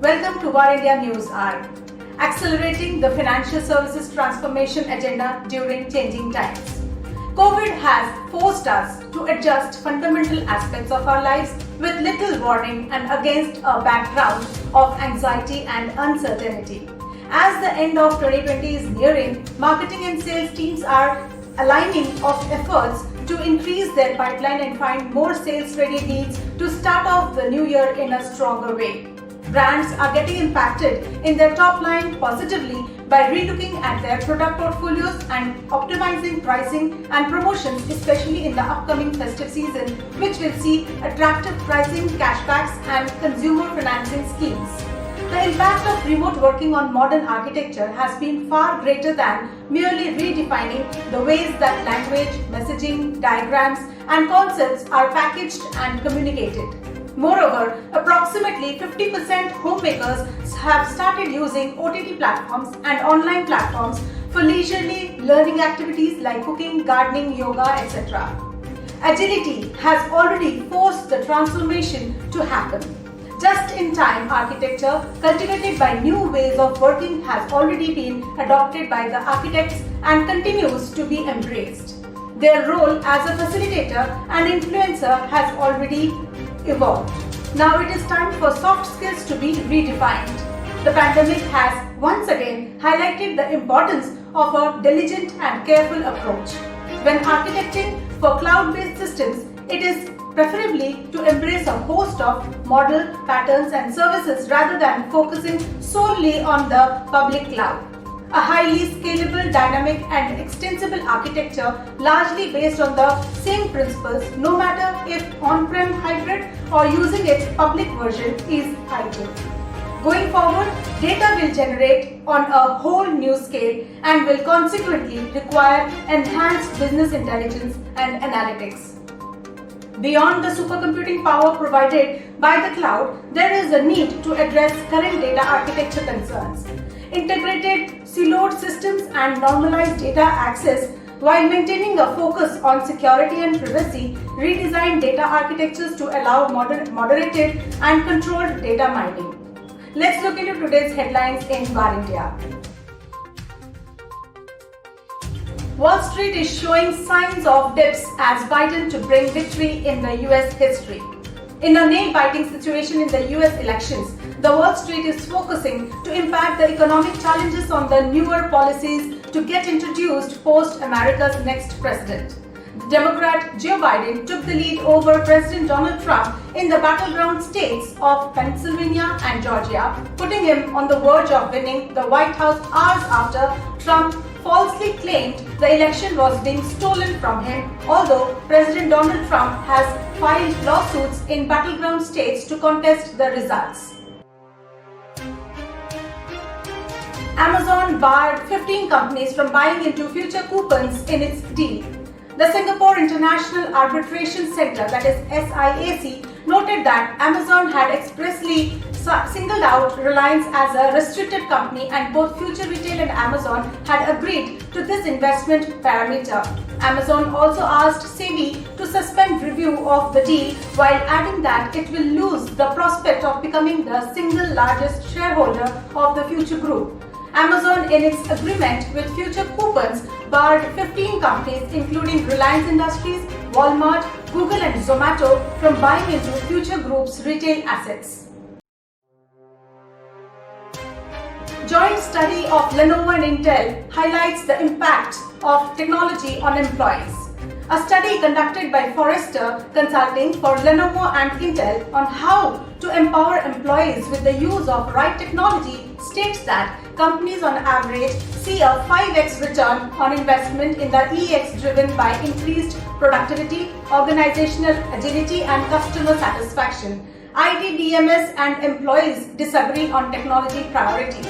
Welcome to War India News Hour, accelerating the financial services transformation agenda during changing times. COVID has forced us to adjust fundamental aspects of our lives with little warning and against a background of anxiety and uncertainty. As the end of 2020 is nearing, marketing and sales teams are aligning of efforts to increase their pipeline and find more sales-ready leads to start off the new year in a stronger way. Brands are getting impacted in their top line positively by relooking at their product portfolios and optimizing pricing and promotions, especially in the upcoming festive season, which will see attractive pricing, cashbacks and consumer financing schemes. The impact of remote working on modern architecture has been far greater than merely redefining the ways that language, messaging, diagrams and concepts are packaged and communicated. Moreover, approximately 50% homemakers have started using OTT platforms and online platforms for leisurely learning activities like cooking, gardening, yoga, etc. Agility has already forced the transformation to happen. Just-in-time architecture cultivated by new ways of working has already been adopted by the architects and continues to be embraced. Their role as a facilitator and influencer has already evolved. Now it is time for soft skills to be redefined. The pandemic has once again highlighted the importance of a diligent and careful approach. When architecting for cloud-based systems, it is preferably to embrace a host of model, patterns and services rather than focusing solely on the public cloud. A highly scalable, dynamic and extensible architecture largely based on the same principles, no matter if on-prem, hybrid or using its public version, is ideal. Going forward, data will generate on a whole new scale and will consequently require enhanced business intelligence and analytics. Beyond the supercomputing power provided by the cloud, there is a need to address current data architecture concerns. Integrated siloed systems and normalized data access while maintaining a focus on security and privacy, redesign data architectures to allow moderated and controlled data mining. Let's look into today's headlines in War India. Wall Street is showing signs of dips as Biden to bring victory in the US history. In a nail-biting situation in the US elections, the Wall Street is focusing to impact the economic challenges on the newer policies to get introduced post-America's next president. The Democrat Joe Biden took the lead over President Donald Trump in the battleground states of Pennsylvania and Georgia, putting him on the verge of winning the White House hours after Trump falsely claimed the election was being stolen from him, although President Donald Trump has filed lawsuits in battleground states to contest the results. Amazon barred 15 companies from buying into future coupons in its deal. The Singapore International Arbitration Center, that is SIAC, noted that Amazon had expressly singled out Reliance as a restricted company and both Future Retail and Amazon had agreed to this investment parameter. Amazon also asked SEBI to suspend review of the deal while adding that it will lose the prospect of becoming the single largest shareholder of the Future Group. Amazon, in its agreement with Future Coupons, barred 15 companies including Reliance Industries, Walmart, Google and Zomato from buying into Future Group's retail assets. Joint study of Lenovo and Intel highlights the impact of technology on employees. A study conducted by Forrester Consulting for Lenovo and Intel on how to empower employees with the use of right technology states that companies on average see a 5x return on investment in the EX driven by increased productivity, organizational agility and customer satisfaction. IT, DMS and employees disagree on technology priorities.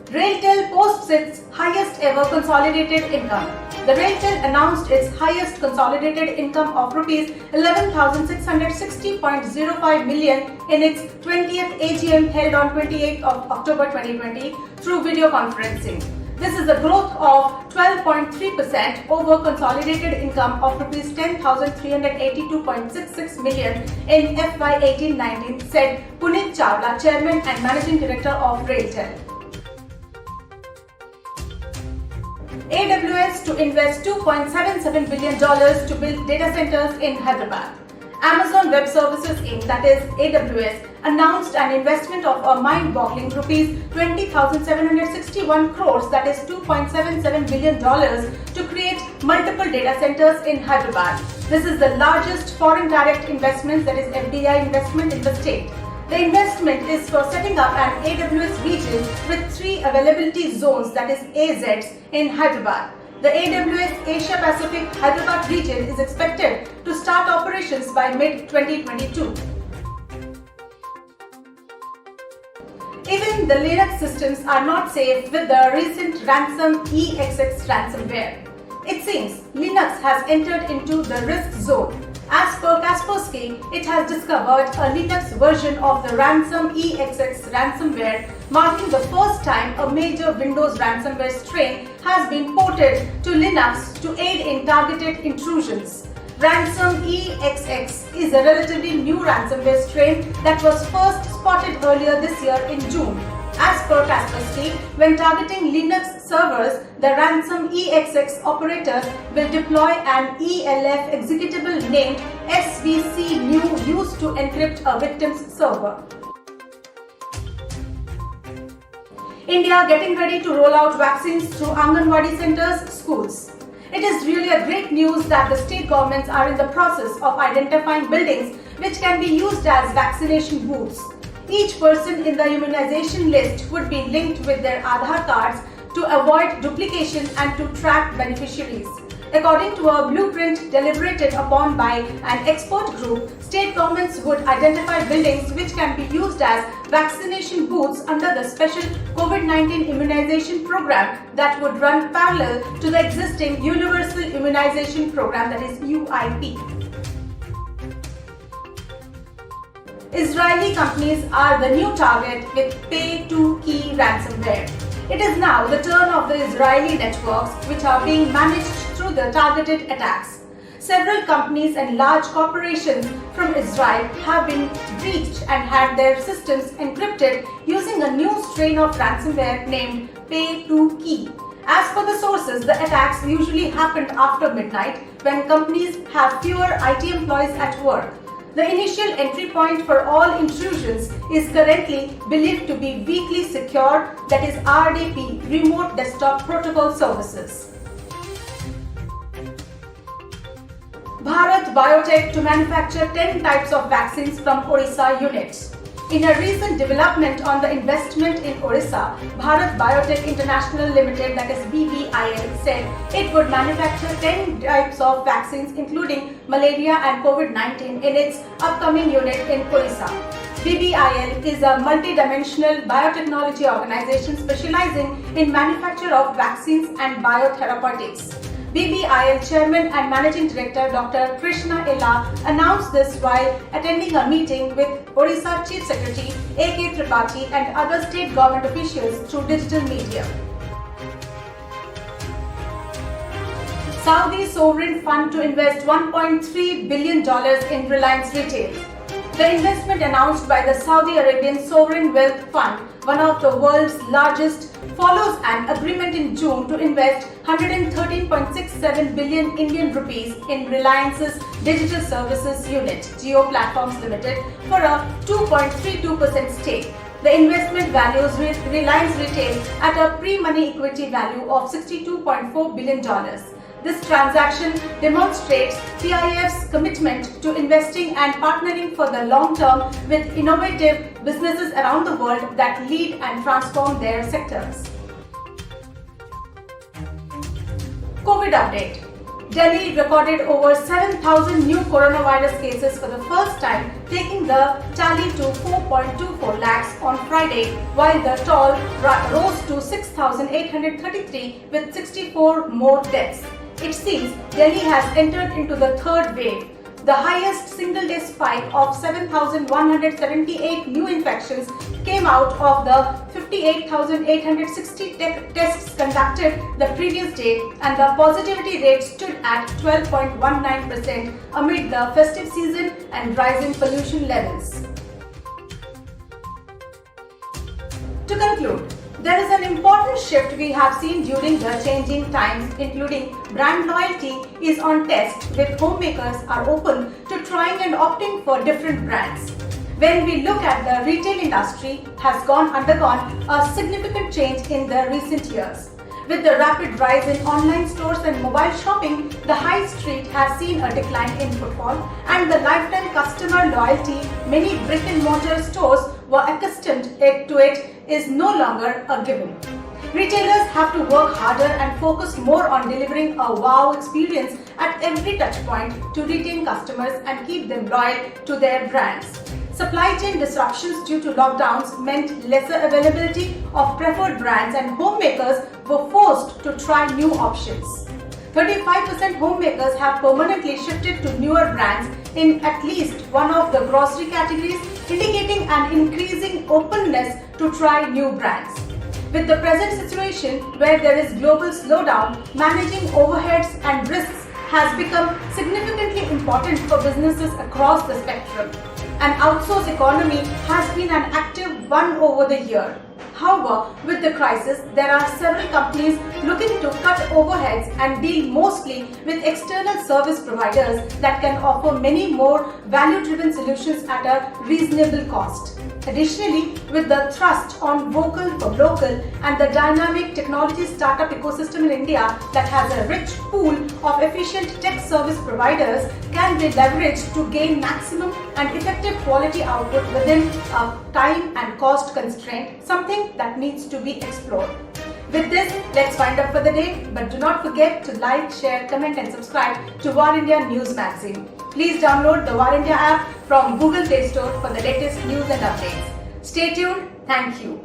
RailTel posts its highest ever consolidated income. The RailTel announced its highest consolidated income of rupees 11,660.05 million in its 20th AGM held on 28th of October 2020 through video conferencing. This is a growth of 12.3% over consolidated income of rupees 10,382.66 million in FY 18-19, said Puneet Chawla, Chairman and Managing Director of RailTel. AWS to invest $2.77 billion to build data centers in Hyderabad. Amazon Web Services Inc., that is AWS, announced an investment of a mind-boggling rupees 20,761 crores, that is $2.77 billion, to create multiple data centers in Hyderabad. This is the largest foreign direct investment, that is FDI investment, in the state. The investment is for setting up an AWS region with 3 availability zones, that is AZs, in Hyderabad. The AWS Asia Pacific Hyderabad region is expected to start operations by mid-2022. Even the Linux systems are not safe with the recent ransom EXX ransomware. It seems Linux has entered into the risk zone. As per Kaspersky, it has discovered a Linux version of the ransom EXX ransomware, marking the first time a major Windows ransomware strain has been ported to Linux to aid in targeted intrusions. Ransom EXX is a relatively new ransomware strain that was first spotted earlier this year in June. As per Kaspersky, when targeting Linux servers, the ransom EXX operators will deploy an ELF executable named svcnew used to encrypt a victim's server. India getting ready to roll out vaccines through Anganwadi centers, schools. It is really a great news that the state governments are in the process of identifying buildings which can be used as vaccination booths. Each person in the immunization list would be linked with their Aadhaar cards to avoid duplication and to track beneficiaries. According to a blueprint deliberated upon by an expert group, state governments would identify buildings which can be used as vaccination booths under the special COVID-19 immunization program that would run parallel to the existing Universal Immunization Program, that is UIP. Israeli companies are the new target with pay-to-key ransomware. It is now the turn of the Israeli networks which are being managed through the targeted attacks. Several companies and large corporations from Israel have been breached and had their systems encrypted using a new strain of ransomware named pay-to-key. As per the sources, the attacks usually happened after midnight when companies have fewer IT employees at work. The initial entry point for all intrusions is currently believed to be weakly secure, that is RDP, Remote Desktop Protocol Services. Bharat Biotech to manufacture 10 types of vaccines from Odisha units. In a recent development on the investment in Odisha, Bharat Biotech International Limited, that is BBIL, said it would manufacture 10 types of vaccines including malaria and COVID-19 in its upcoming unit in Odisha. BBIL is a multi-dimensional biotechnology organization specializing in manufacture of vaccines and biotherapeutics. BBIL Chairman and Managing Director Dr. Krishna Ella announced this while attending a meeting with Odisha Chief Secretary A.K. Tripathi and other state government officials through digital media. Saudi sovereign fund to invest $1.3 billion in Reliance Retail. The investment announced by the Saudi Arabian Sovereign Wealth Fund, one of the world's largest, follows an agreement in June to invest 113.67 billion Indian rupees in Reliance's digital services unit, Jio Platforms Limited, for a 2.32% stake. The investment values Reliance Retail at a pre-money equity value of $62.4 billion. This transaction demonstrates PIF's commitment to investing and partnering for the long term with innovative businesses around the world that lead and transform their sectors. COVID update. Delhi recorded over 7,000 new coronavirus cases for the first time, taking the tally to 4.24 lakhs on Friday, while the toll rose to 6,833 with 64 more deaths. it seems Delhi has entered into the third wave. The highest single-day spike of 7,178 new infections came out of the 58,860 tests conducted the previous day, and the positivity rate stood at 12.19% amid the festive season and rising pollution levels. To conclude, there is an important shift we have seen during the changing times, including brand loyalty is on test, with homemakers are open to trying and opting for different brands. When we look at the retail industry has undergone a significant change in the recent years. With the rapid rise in online stores and mobile shopping, the high street has seen a decline in footfall, and the lifetime customer loyalty many brick and mortar stores were accustomed to it is no longer a given. Retailers have to work harder and focus more on delivering a wow experience at every touch point to retain customers and keep them loyal to their brands. Supply chain disruptions due to lockdowns meant lesser availability of preferred brands, and homemakers were forced to try new options. 35% homemakers have permanently shifted to newer brands in at least one of the grocery categories, indicating an increasing openness to try new brands. With the present situation where there is global slowdown, managing overheads and risks has become significantly important for businesses across the spectrum. An outsourced economy has been an active one over the year. However, with the crisis, there are several companies looking to cut overheads and deal mostly with external service providers that can offer many more value-driven solutions at a reasonable cost. Additionally, with the thrust on vocal for local and the dynamic technology startup ecosystem in India that has a rich pool of efficient tech service providers can be leveraged to gain maximum and effective quality output within a time and cost constraint, something that needs to be explored. With this, let's wind up for the day, but do not forget to like, share, comment and subscribe to War India News Magazine. Please download the War India app from Google Play Store for the latest news and updates. Stay tuned. Thank you.